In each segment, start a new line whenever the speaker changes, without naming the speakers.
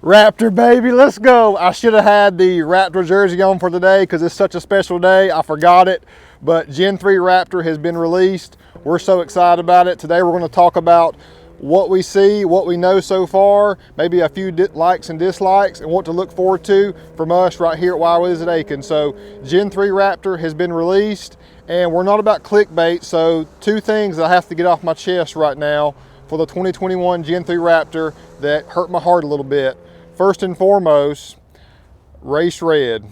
Raptor, baby, let's go. I should have had the Raptor jersey on for today because it's such a special day. I forgot it, but Gen 3 Raptor has been released. We're so excited about it. Today we're going to talk about what we see, what we know so far, maybe a few likes and dislikes, and what to look forward to from us right here at Willies at Akins. So Gen 3 Raptor has been released, and we're not about clickbait, so two things I have to get off my chest right now for the 2021 Gen 3 Raptor that hurt my heart a little bit. First and foremost, race red.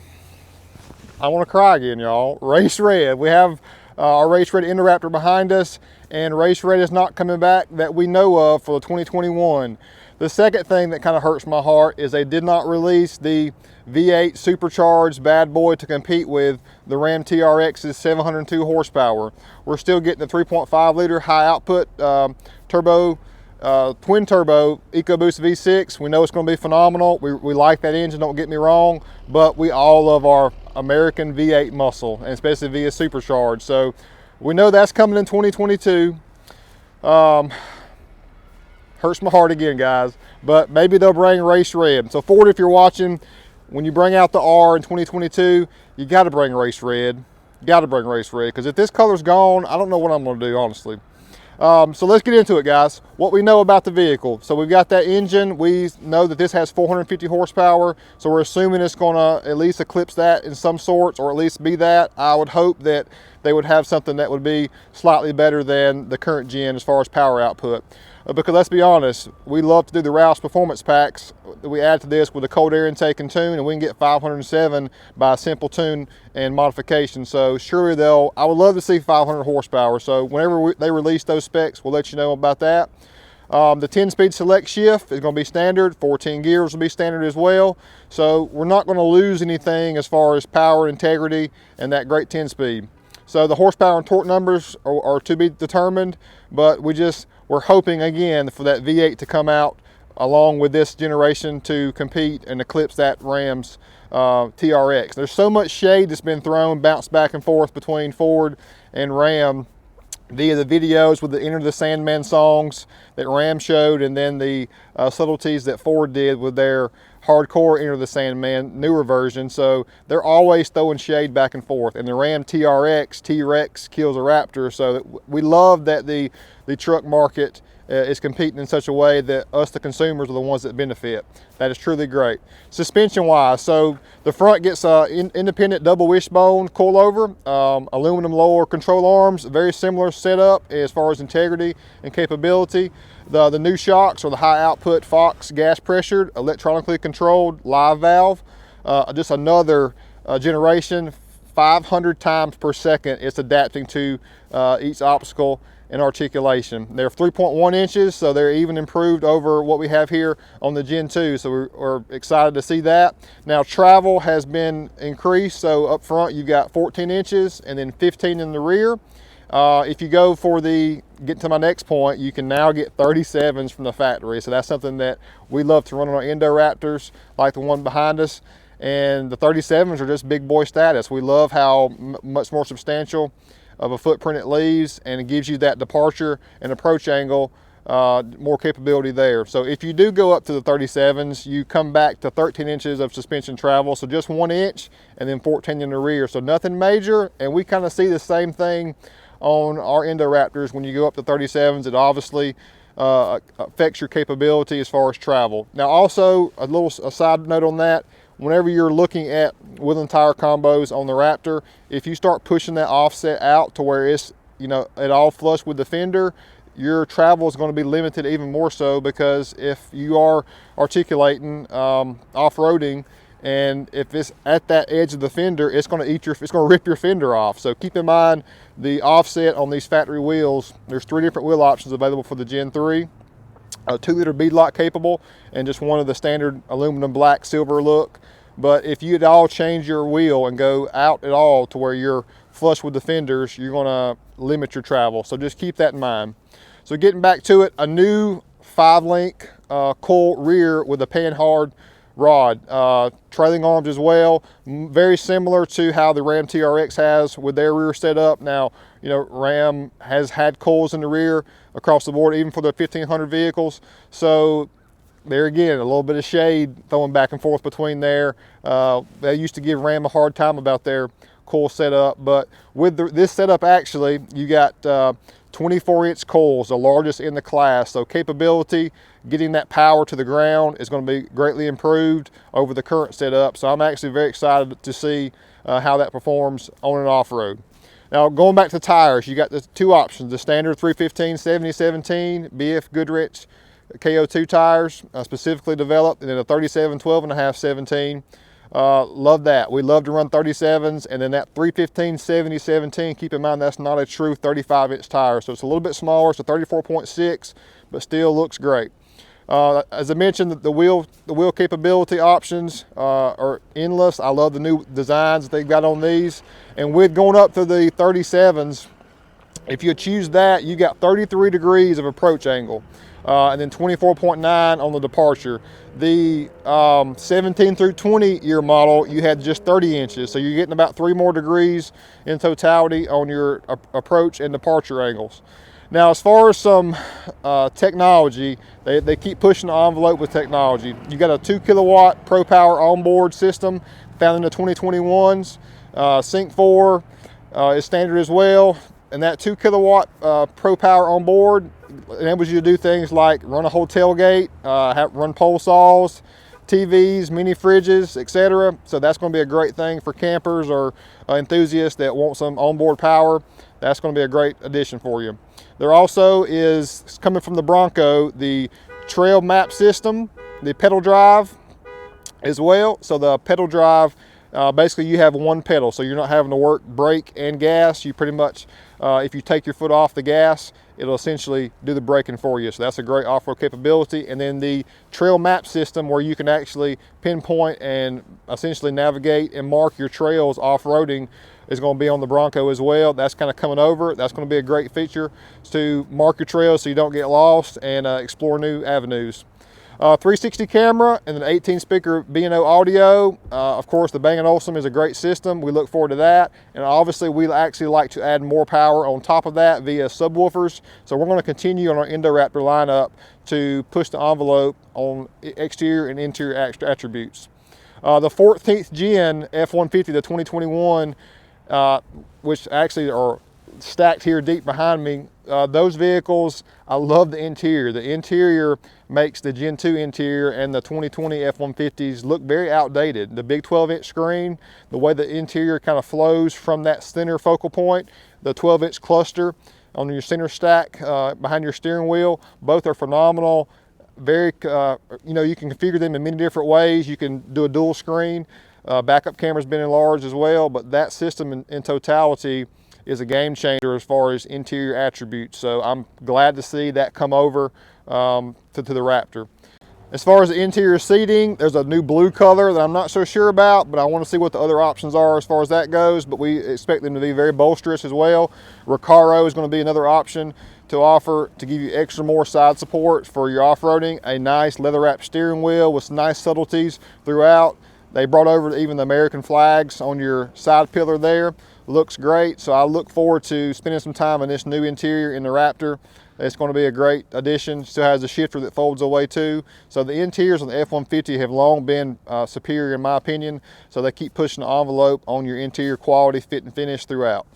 I want to cry again, y'all. Race red. We have our race red Indoraptor behind us, and race red is not coming back that we know of for the 2021. The second thing that kind of hurts my heart is they did not release the V8 supercharged bad boy to compete with the Ram TRX's 702 horsepower. We're still getting the 3.5 liter high output turbo twin turbo EcoBoost V6. We know it's going to be phenomenal. We like that engine, don't get me wrong, but we all love our American V8 muscle, and especially via supercharged. So we know that's coming in 2022. Hurts my heart again, guys, but maybe they'll bring race red. So Ford, if you're watching, when you bring out the R in 2022, you got to bring race red. You got to bring race red, because if this color's gone, I don't know what I'm going to do, honestly. So let's get into it, guys. What we know about the vehicle. So we've got that engine. We know that this has 450 horsepower. So we're assuming it's gonna at least eclipse that in some sorts, or at least be that. I would hope that they would have something that would be slightly better than the current gen as far as power output. Because let's be honest, we love to do the Roush performance packs that we add to this with a cold air intake and tune, and we can get 507 by a simple tune and modification. So surely I would love to see 500 horsepower. So whenever they release those specs, we'll let you know about that. The 10-speed select shift is going to be standard. 14 gears will be standard as well. So we're not going to lose anything as far as power, integrity, and that great 10-speed. So the horsepower and torque numbers are to be determined, but we're hoping again for that V8 to come out along with this generation to compete and eclipse that Ram's TRX. There's so much shade that's been thrown, bounced back and forth between Ford and Ram via the videos with the Enter the Sandman songs that Ram showed, and then the subtleties that Ford did with their hardcore Enter the Sandman newer version. So they're always throwing shade back and forth, and the Ram TRX, T-Rex kills a Raptor. So we love that the truck market is competing in such a way that us, the consumers, are the ones that benefit. That is truly great. Suspension wise, so the front gets independent double wishbone coilover, aluminum lower control arms, very similar setup as far as integrity and capability. The new shocks are the high output Fox gas pressured, electronically controlled live valve. Just another generation, 500 times per second it's adapting to each obstacle and articulation. They're 3.1 inches, so they're even improved over what we have here on the Gen 2, so we're excited to see that. Now travel has been increased, so up front you've got 14 inches and then 15 in the rear. If you go for get to my next point, you can now get 37s from the factory, so that's something that we love to run on our Indoraptors, like the one behind us. And the 37s are just big boy status. We love how much more substantial of a footprint it leaves, and it gives you that departure and approach angle, more capability there. So if you do go up to the 37s, you come back to 13 inches of suspension travel, so just 1 inch, and then 14 in the rear. So nothing major, and we kind of see the same thing on our Indoraptors. When you go up to 37s, it obviously affects your capability as far as travel. Now also, a side note on that, whenever you're looking at wheel and tire combos on the Raptor, if you start pushing that offset out to where it's, it all flush with the fender, your travel is going to be limited even more so, because if you are articulating off-roading, and if it's at that edge of the fender, it's going to rip your fender off. So keep in mind the offset on these factory wheels. There's 3 different wheel options available for the Gen 3. A 2-liter beadlock capable, and just one of the standard aluminum black silver look. But if you at all change your wheel and go out at all to where you're flush with the fenders, you're going to limit your travel. So just keep that in mind. So getting back to it, a new 5-link coil rear with a pan-hard rod, trailing arms as well, very similar to how the Ram TRX has with their rear setup. Now, Ram has had coils in the rear across the board, even for the 1500 vehicles. So there again, a little bit of shade throwing back and forth between there. They used to give Ram a hard time about their coil setup, but with this setup, actually, you got 24-inch coils, the largest in the class. So capability, getting that power to the ground is going to be greatly improved over the current setup. So I'm actually very excited to see how that performs on an off-road. Now, going back to tires, you got the two options, the standard 315 7017 BF Goodrich KO2 tires, specifically developed, and then a 37 12.5 17. Love that. We love to run 37s, and then that 315 7017, keep in mind that's not a true 35-inch tire, so it's a little bit smaller. It's a 34.6, but still looks great. As I mentioned, the wheel capability options are endless. I love the new designs that they've got on these. And with going up to the 37s, if you choose that, you got 33 degrees of approach angle, and then 24.9 on the departure. The 17 through 20 year model, you had just 30 inches. So you're getting about 3 more degrees in totality on your approach and departure angles. Now, as far as some technology, they keep pushing the envelope with technology. You got a 2 kilowatt Pro Power onboard system found in the 2021s. Sync 4 is standard as well. And that 2 kilowatt Pro Power onboard enables you to do things like run a whole tailgate, run pole saws, TVs, mini fridges, etc. So that's going to be a great thing for campers or enthusiasts that want some onboard power. That's going to be a great addition for you. There also is, coming from the Bronco, the trail map system, the pedal drive as well. So the pedal drive, basically you have one pedal, so you're not having to work brake and gas. You pretty much, if you take your foot off the gas, it'll essentially do the braking for you. So that's a great off-road capability. And then the trail map system, where you can actually pinpoint and essentially navigate and mark your trails off-roading, is going to be on the Bronco as well. That's kind of coming over. That's going to be a great feature to mark your trails so you don't get lost and explore new avenues. 360 camera and an 18 speaker B&O audio. Of course, the Bang & Olufsen is a great system. We look forward to that. And obviously, we actually like to add more power on top of that via subwoofers. So we're going to continue on our Raptor lineup to push the envelope on exterior and interior attributes. The 14th gen F-150, the 2021, which actually are stacked here deep behind me, those vehicles, I love the interior. The interior makes the Gen 2 interior and the 2020 F-150s look very outdated. The big 12-inch screen, the way the interior kind of flows from that center focal point, the 12-inch cluster on your center stack behind your steering wheel, both are phenomenal. Very, you can configure them in many different ways. You can do a dual screen. Backup camera's been enlarged as well, but that system in totality is a game changer as far as interior attributes. So I'm glad to see that come over to the Raptor. As far as the interior seating, there's a new blue color that I'm not so sure about, but I want to see what the other options are as far as that goes, but we expect them to be very bolsterous as well. Recaro is going to be another option to offer to give you extra more side support for your off-roading. A nice leather-wrapped steering wheel with some nice subtleties throughout. They brought over even the American flags on your side pillar there. Looks great, so I look forward to spending some time in this new interior in the Raptor. It's going to be a great addition. Still has a shifter that folds away too. So the interiors on the F-150 have long been superior in my opinion, so they keep pushing the envelope on your interior quality, fit and finish throughout.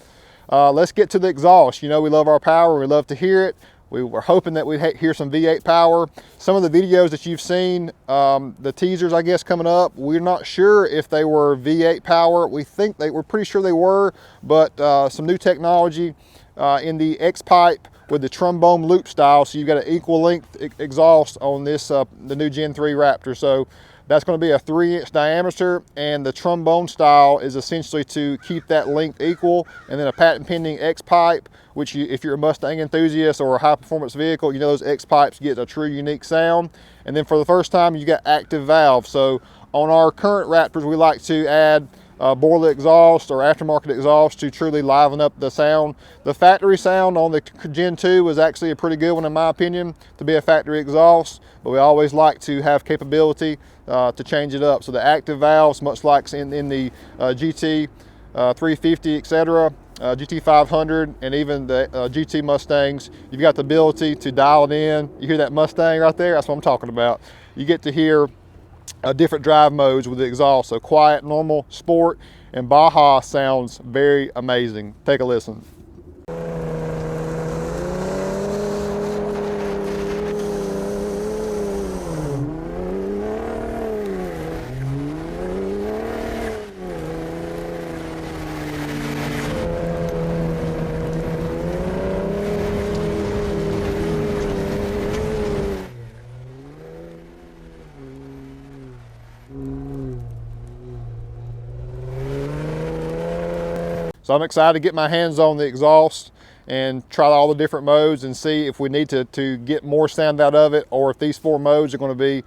Let's get to the exhaust. You know, we love our power, we love to hear it. We were hoping that we'd hear some V8 power. Some of the videos that you've seen, the teasers, I guess, coming up, we're not sure if they were V8 power. We're pretty sure they were, but some new technology in the X-pipe with the trombone loop style. So you've got an equal length exhaust on this, the new Gen 3 Raptor. So that's going to be a 3-inch diameter, and the trombone style is essentially to keep that length equal. And then a patent pending X-pipe, which if you're a Mustang enthusiast or a high performance vehicle, you know those X-pipes get a true unique sound. And then for the first time, you got active valves. So on our current Raptors, we like to add boiler exhaust or aftermarket exhaust to truly liven up the sound. The factory sound on the Gen 2 was actually a pretty good one in my opinion to be a factory exhaust, but we always like to have capability to change it up. So the active valves, much like in the GT 350, etc., GT 500, and even the GT Mustangs, you've got the ability to dial it in. You hear that Mustang right there? That's what I'm talking about. you get to hear different drive modes with the exhaust. So quiet, normal, sport, and Baja sounds very amazing. Take a listen. So I'm excited to get my hands on the exhaust and try all the different modes and see if we need to get more sound out of it, or if these 4 modes are going to be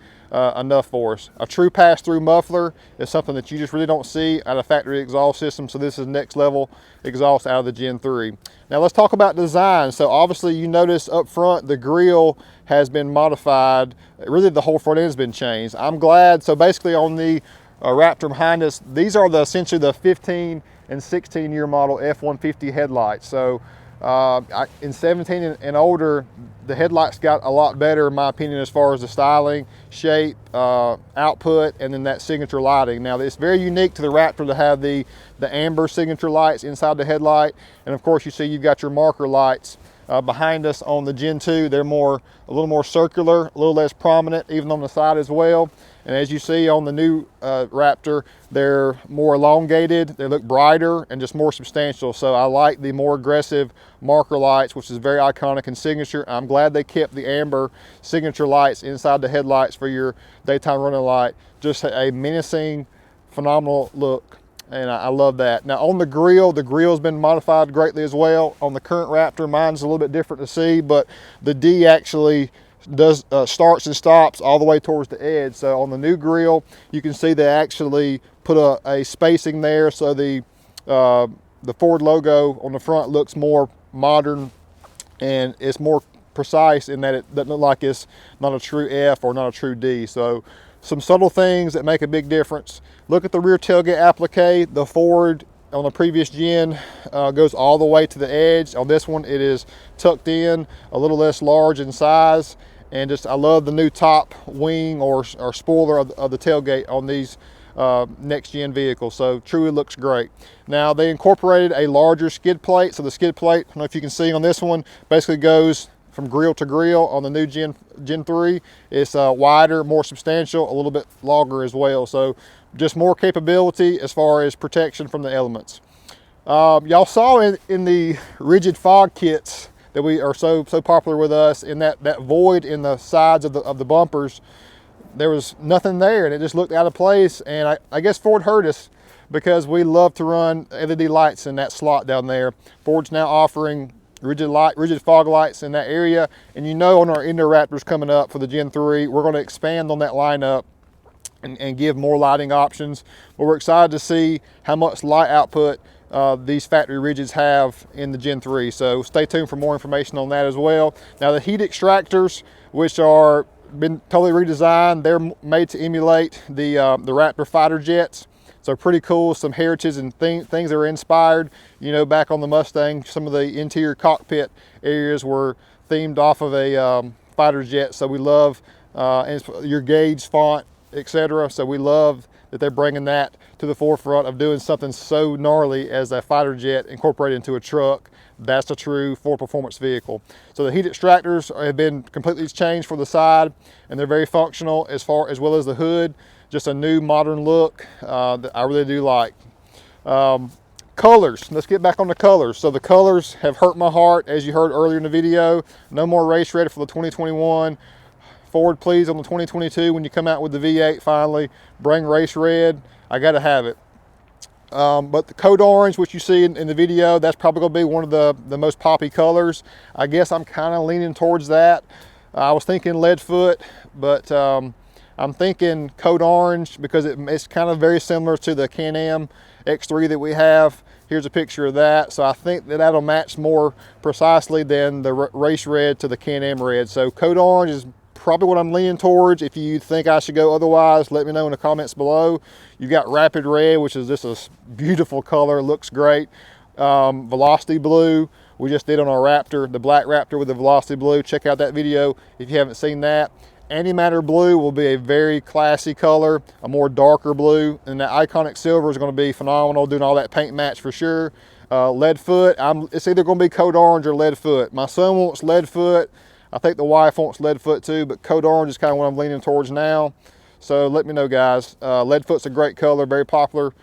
enough for us. A true pass-through muffler is something that you just really don't see out of factory exhaust system. So this is next level exhaust out of the Gen 3. Now let's talk about design. So obviously you notice up front the grille has been modified. Really the whole front end has been changed. I'm glad. So basically on the Raptor behind us, these are essentially the 15 and 16 year model F-150 headlights. So in 17 and older, the headlights got a lot better in my opinion as far as the styling, shape, output, and then that signature lighting. Now it's very unique to the Raptor to have the amber signature lights inside the headlight, and of course you see you've got your marker lights behind us on the Gen 2. They're a little more circular, a little less prominent, even on the side as well. And as you see on the new Raptor, they're more elongated, they look brighter and just more substantial. So I like the more aggressive marker lights, which is very iconic and signature. I'm glad they kept the amber signature lights inside the headlights for your daytime running light. Just a menacing, phenomenal look. And I love that. Now on the grille's been modified greatly as well. On the current Raptor, mine's a little bit different to see, but the D actually does starts and stops all the way towards the edge. So on the new grille, you can see they actually put a spacing there, so the Ford logo on the front looks more modern and it's more precise in that it doesn't look like it's not a true F or not a true D. So some subtle things that make a big difference. Look at the rear tailgate applique. The Ford on the previous gen goes all the way to the edge. On this one, it is tucked in, a little less large in size. And just, I love the new top wing or spoiler of the tailgate on these next gen vehicles. So truly looks great. Now they incorporated a larger skid plate. So the skid plate, I don't know if you can see on this one, basically goes from grille to grille. On the new Gen 3, it's wider, more substantial, a little bit longer as well. So just more capability as far as protection from the elements. Y'all saw in the rigid fog kits that we are so popular with us, in that void in the sides of the bumpers, there was nothing there and it just looked out of place. And I guess Ford heard us, because we love to run LED lights in that slot down there. Ford's now offering rigid fog lights in that area. And you know, on our indoor Raptors coming up for the Gen 3, we're going to expand on that lineup and give more lighting options. But we're excited to see how much light output these factory rigids have in the Gen 3. So stay tuned for more information on that as well. Now the heat extractors, which are been totally redesigned, they're made to emulate the Raptor fighter jets. So pretty cool, some heritage and things that are inspired. You know, back on the Mustang, some of the interior cockpit areas were themed off of a fighter jet. So we love and your gauge font, etc. So we love that they're bringing that to the forefront of doing something so gnarly as a fighter jet incorporated into a truck. That's a true Ford performance vehicle. So the heat extractors have been completely changed for the side, and they're very functional as well as the hood. Just a new modern look that I really do like. Colors, let's get back on the colors. So the colors have hurt my heart, as you heard earlier in the video. No more race ready for the 2021. Ford, please, on the 2022, when you come out with the V8 finally, bring race red. I gotta have it. But the Code Orange, which you see in the video, that's probably gonna be one of the most poppy colors. I guess I'm kind of leaning towards that. I was thinking lead foot, but I'm thinking Code Orange, because it's kind of very similar to the Can-Am X3 that we have. Here's a picture of that. So I think that'll match more precisely than the race red to the Can-Am red. So Code Orange is probably what I'm leaning towards. If you think I should go otherwise, let me know in the comments below. You've got Rapid Red, which is just a beautiful color, looks great. Velocity Blue, we just did on our Raptor, the black Raptor with the Velocity Blue. Check out that video if you haven't seen that. antimatter blue will be a very classy color, a more darker blue, and that iconic silver is going to be phenomenal, doing all that paint match for sure. Lead foot, it's either going to be code orange or lead foot. My son wants lead foot. I think the wife wants lead foot too, but code orange is kind of what I'm leaning towards now. So let me know, guys. Lead foot's a great color, very popular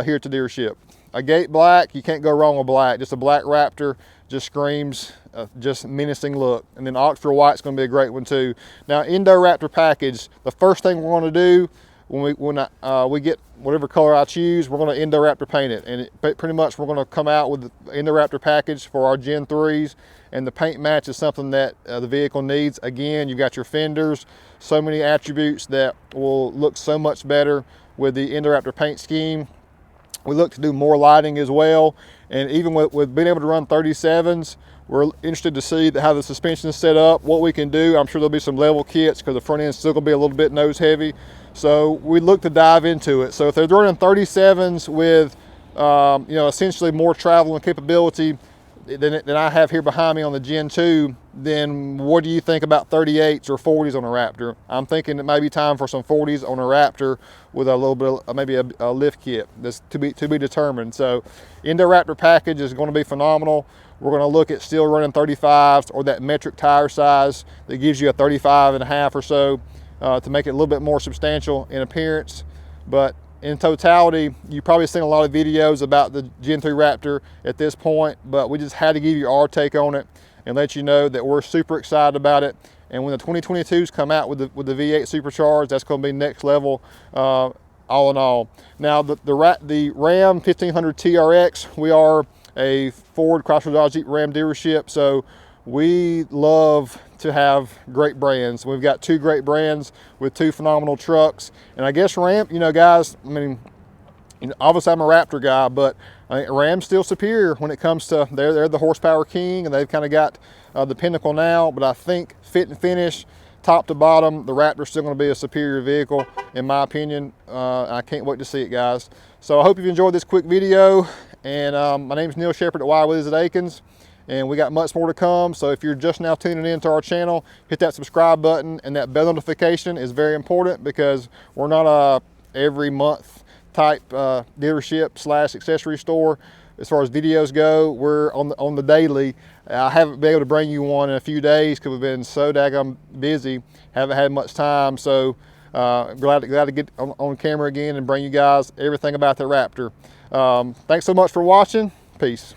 here at the dealership. A gate black, you can't go wrong with black. Just a black Raptor just screams just menacing look. And then Oxford white's going to be a great one too. Now, Indo Raptor package, the first thing we're going to do when we get whatever color I choose, we're going to Indo Raptor paint it. And pretty much we're going to come out with the Indo Raptor package for our Gen 3s. And the paint match is something that the vehicle needs. Again, you've got your fenders, so many attributes that will look so much better with the Indo Raptor paint scheme. We look to do more lighting as well. And even with being able to run 37s, we're interested to see how the suspension is set up, what we can do. I'm sure there'll be some level kits because the front end is still gonna be a little bit nose heavy. So we look to dive into it. So if they're running 37s with essentially more travel capability than I have here behind me on the Gen 2, then what do you think about 38s or 40s on a Raptor? I'm thinking it may be time for some 40s on a Raptor with a little bit of maybe a lift kit. That's to be determined. So Indo Raptor package is going to be phenomenal. We're going to look at still running 35s or that metric tire size that gives you a 35.5 or so to make it a little bit more substantial in appearance. But in totality, you've probably seen a lot of videos about the Gen 3 Raptor at this point, but we just had to give you our take on it and let you know that we're super excited about it. And when the 2022s come out with the V8 supercharged, that's going to be next level all in all. Now, the Ram 1500 TRX, we are a Ford, Chrysler, Dodge, Jeep, Ram dealership, so we love to have great brands. We've got two great brands with two phenomenal trucks. And I guess Ram, guys, I mean, obviously I'm a Raptor guy, but I think Ram's still superior when it comes to, they're the horsepower king, and they've kind of got the pinnacle now. But I think fit and finish, top to bottom, the Raptor's still going to be a superior vehicle, in my opinion. I can't wait to see it, guys. So I hope you've enjoyed this quick video. And my name is Nsheppard at Willies at Akins. And we got much more to come. So if you're just now tuning into our channel, hit that subscribe button, and that bell notification is very important because we're not a every month type dealership / accessory store. As far as videos go, we're on the daily. I haven't been able to bring you one in a few days because we've been so daggone busy, haven't had much time. So glad to get on camera again and bring you guys everything about the Raptor. Thanks so much for watching. Peace.